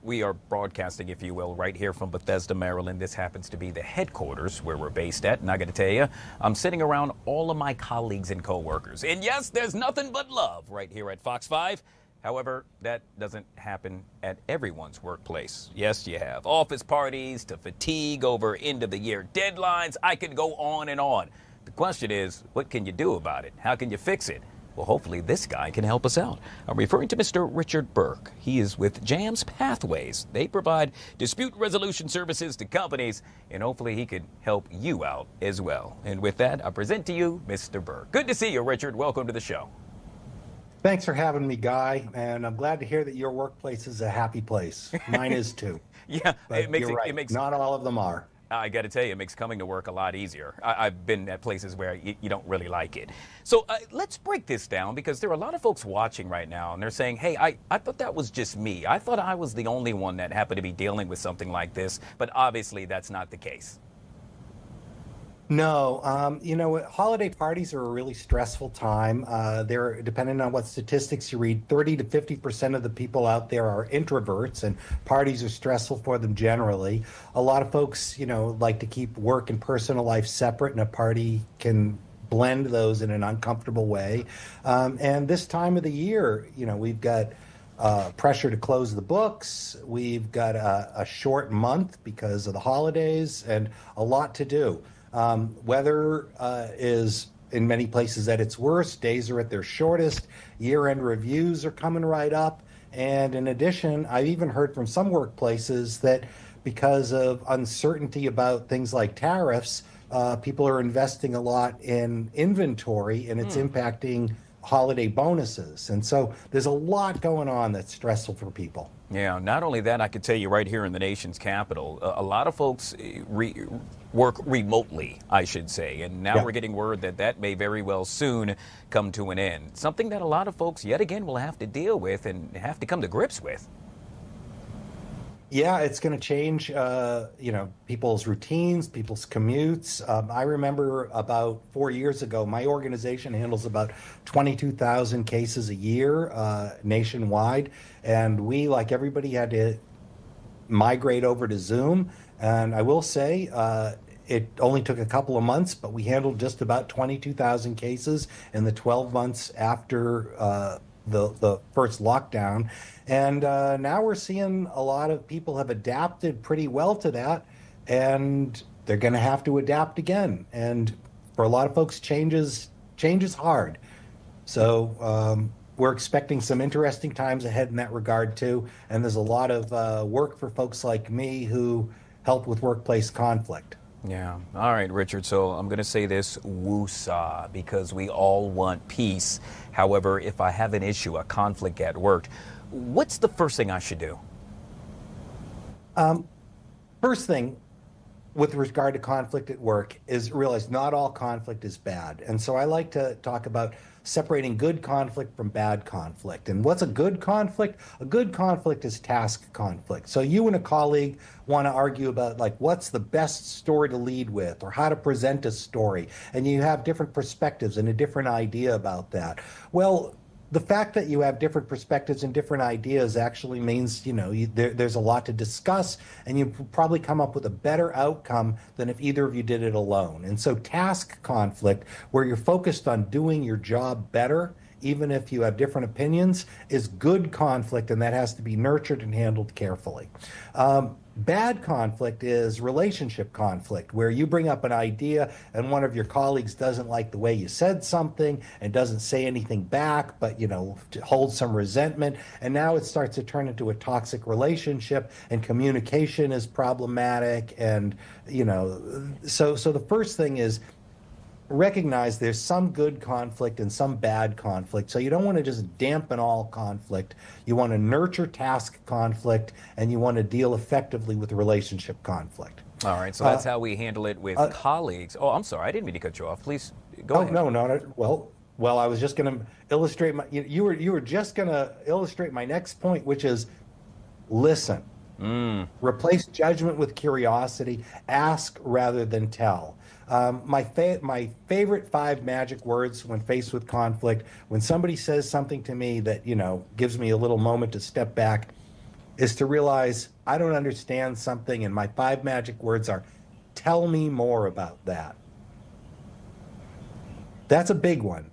We are broadcasting, if you will, right here from Bethesda, Maryland. This happens to be the headquarters where we're based at. And I got to tell you, I'm sitting around all of my colleagues and coworkers. And yes, there's nothing but love right here at Fox 5. However, that doesn't happen at everyone's workplace. Yes, you have office parties to fatigue over end-of-the-year deadlines. I could go on and on. The question is, what can you do about it? How can you fix it? Well, hopefully this guy can help us out. I'm referring to Mr. Richard Burke. He is with JAMS Pathways. They provide dispute resolution services to companies, and hopefully he could help you out as well. And with that, I present to you Mr. Burke. Good to see you, Richard. Welcome to the show. Thanks for having me, Guy, and I'm glad to hear that your workplace is a happy place. Mine is too. Yeah, but it makes not all of them are. I got to tell you, it makes coming to work a lot easier. I've been at places where you don't really like it. So let's break this down, because there are a lot of folks watching right now, and they're saying, hey, I thought that was just me. I thought I was the only one that happened to be dealing with something like this, but obviously that's not the case. No, you know, holiday parties are a really stressful time. They're, depending on what statistics you read, 30 to 50% of the people out there are introverts, and parties are stressful for them generally. A lot of folks, you know, like to keep work and personal life separate, and a party can blend those in an uncomfortable way. And this time of the year, you know, we've got pressure to close the books. We've got a short month because of the holidays, and a lot to do. Weather is in many places at its worst. Days are at their shortest. Year-end reviews are coming right up. And in addition, I've even heard from some workplaces that because of uncertainty about things like tariffs, people are investing a lot in inventory, and it's impacting holiday bonuses. And so there's a lot going on that's stressful for people. Yeah, not only that, I could tell you right here in the nation's capital, a lot of folks work remotely, I should say. And now we're getting word that that may very well soon come to an end. Something that a lot of folks, yet again, will have to deal with and have to come to grips with. Yeah, it's going to change, you know, people's routines, people's commutes. I remember about 4 years ago, my organization handles about 22,000 cases a year nationwide. And we, like everybody, had to migrate over to Zoom. And I will say, it only took a couple of months, but we handled just about 22,000 cases in the 12 months after the first lockdown. And now we're seeing a lot of people have adapted pretty well to that, and they're going to have to adapt again. And for a lot of folks, change is hard. So we're expecting some interesting times ahead in that regard too. And there's a lot of work for folks like me who help with workplace conflict. Yeah. All right, Richard. So I'm going to say this, woosah, because we all want peace. However, if I have an issue, a conflict at work, what's the first thing I should do? First thing with regard to conflict at work is realize not all conflict is bad. And so I like to talk about separating good conflict from bad conflict. And what's a good conflict? A good conflict is task conflict. So you and a colleague want to argue about, like, what's the best story to lead with, or how to present a story, and you have different perspectives and a different idea about that. Well, the fact that you have different perspectives and different ideas actually means, you know, there's a lot to discuss, and you probably come up with a better outcome than if either of you did it alone. And so task conflict, where you're focused on doing your job better, even if you have different opinions, is good conflict, and that has to be nurtured and handled carefully. Bad conflict is relationship conflict, where you bring up an idea and one of your colleagues doesn't like the way you said something and doesn't say anything back, but, you know, holds some resentment. And now it starts to turn into a toxic relationship, and communication is problematic. And, you know, so the first thing is recognize there's some good conflict and some bad conflict. So you don't want to just dampen all conflict. You want to nurture task conflict, and you want to deal effectively with relationship conflict. All right, so that's how we handle it with colleagues. Oh, I'm sorry, I didn't mean to cut you off. Please go ahead. No. Well, I was just going to illustrate you were just going to illustrate my next point, which is listen. Replace judgment with curiosity. Ask rather than tell. My favorite 5 magic words when faced with conflict, when somebody says something to me that, you know, gives me a little moment to step back, is to realize I don't understand something, and my 5 magic words are, tell me more about that. That's a big one.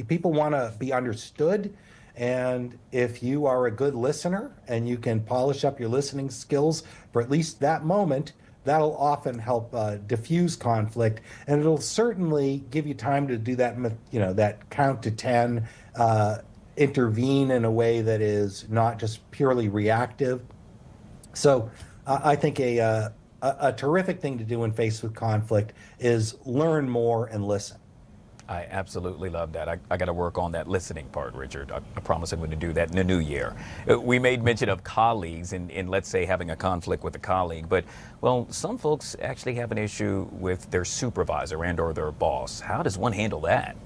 People want to be understood. And if you are a good listener and you can polish up your listening skills for at least that moment, that'll often help diffuse conflict. And it'll certainly give you time to do that, that count to 10, intervene in a way that is not just purely reactive. So I think a terrific thing to do when faced with conflict is learn more and listen. I absolutely love that. I got to work on that listening part, Richard. I promise I'm going to do that in the new year. We made mention of colleagues in, let's say, having a conflict with a colleague. But, well, some folks actually have an issue with their supervisor and or their boss. How does one handle that?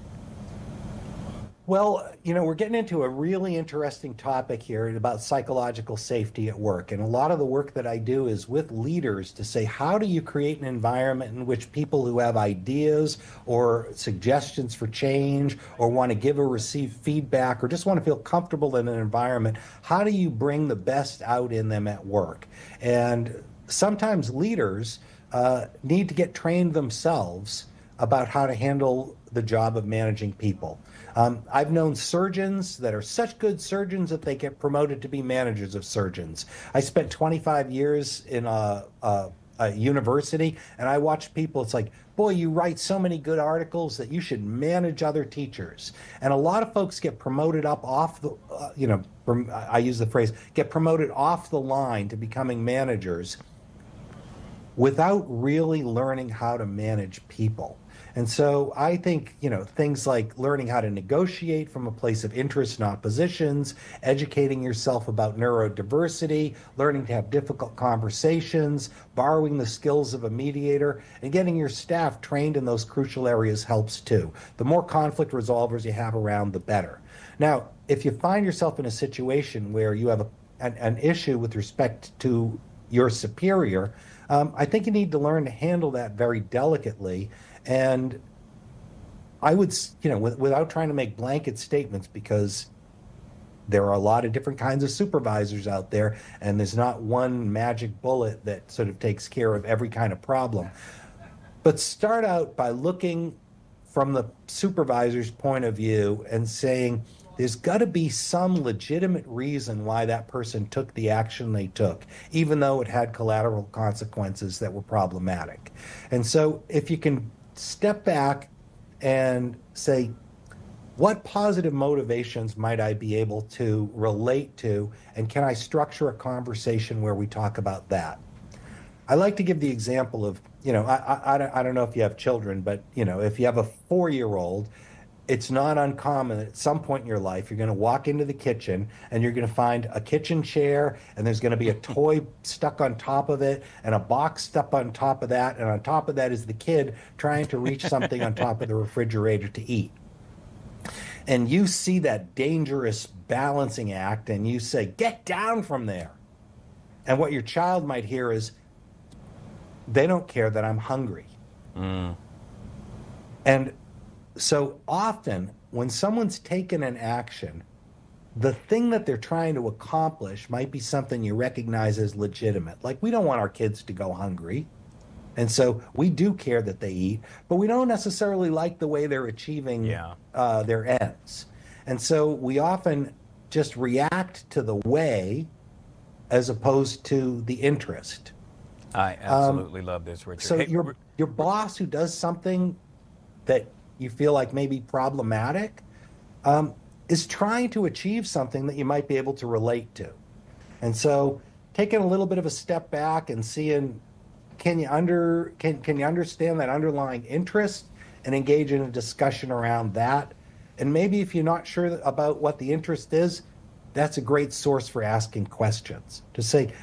Well, we're getting into a really interesting topic here about psychological safety at work. And a lot of the work that I do is with leaders to say, how do you create an environment in which people who have ideas or suggestions for change or want to give or receive feedback or just want to feel comfortable in an environment, how do you bring the best out in them at work? And sometimes leaders need to get trained themselves about how to handle the job of managing people. I've known surgeons that are such good surgeons that they get promoted to be managers of surgeons. I spent 25 years in a university, and I watched people. It's like, boy, you write so many good articles that you should manage other teachers. And a lot of folks get promoted up off the, I use the phrase, get promoted off the line to becoming managers without really learning how to manage people. And so I think, things like learning how to negotiate from a place of interest and oppositions, educating yourself about neurodiversity, learning to have difficult conversations, borrowing the skills of a mediator, and getting your staff trained in those crucial areas helps too. The more conflict resolvers you have around, the better. Now, if you find yourself in a situation where you have an issue with respect to your superior, I think you need to learn to handle that very delicately. And I would, without trying to make blanket statements, because there are a lot of different kinds of supervisors out there, and there's not one magic bullet that sort of takes care of every kind of problem. But start out by looking from the supervisor's point of view and saying, there's got to be some legitimate reason why that person took the action they took, even though it had collateral consequences that were problematic. And so if you can step back and say, what positive motivations might I be able to relate to, and can I structure a conversation where we talk about that? I like to give the example of, I don't know if you have children, but, if you have a 4-year-old, it's not uncommon at some point in your life, you're going to walk into the kitchen and you're going to find a kitchen chair, and there's going to be a toy stuck on top of it and a box stuck on top of that. And on top of that is the kid trying to reach something on top of the refrigerator to eat. And you see that dangerous balancing act and you say, get down from there. And what your child might hear is, they don't care that I'm hungry. And so often, when someone's taken an action, the thing that they're trying to accomplish might be something you recognize as legitimate. Like, we don't want our kids to go hungry. And so we do care that they eat, but we don't necessarily like the way they're achieving their ends. And so we often just react to the way as opposed to the interest. I absolutely love this, Richard. So your boss who does something that you feel like may be problematic, is trying to achieve something that you might be able to relate to. And so taking a little bit of a step back and seeing, can you understand that underlying interest and engage in a discussion around that? And maybe if you're not sure about what the interest is, that's a great source for asking questions. To say,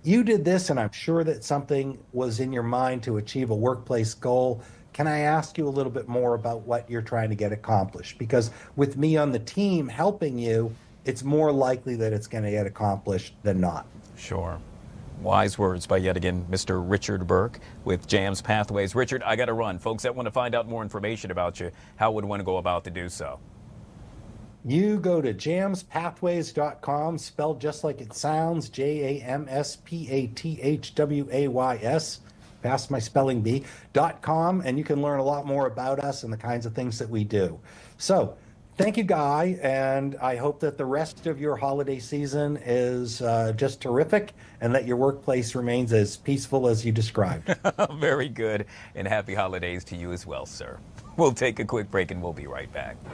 you did this and I'm sure that something was in your mind to achieve a workplace goal. Can I ask you a little bit more about what you're trying to get accomplished? Because with me on the team helping you, it's more likely that it's going to get accomplished than not. Sure. Wise words by yet again Mr. Richard Burke with JAMS Pathways. Richard, I got to run. Folks that want to find out more information about you, how would one go about to do so? You go to jamspathways.com, spelled just like it sounds, JAMSPATHWAYS, pass my spelling bee.com, and you can learn a lot more about us and the kinds of things that we do. So, thank you, Guy, and I hope that the rest of your holiday season is just terrific and that your workplace remains as peaceful as you described. Very good, and happy holidays to you as well, sir. We'll take a quick break and we'll be right back.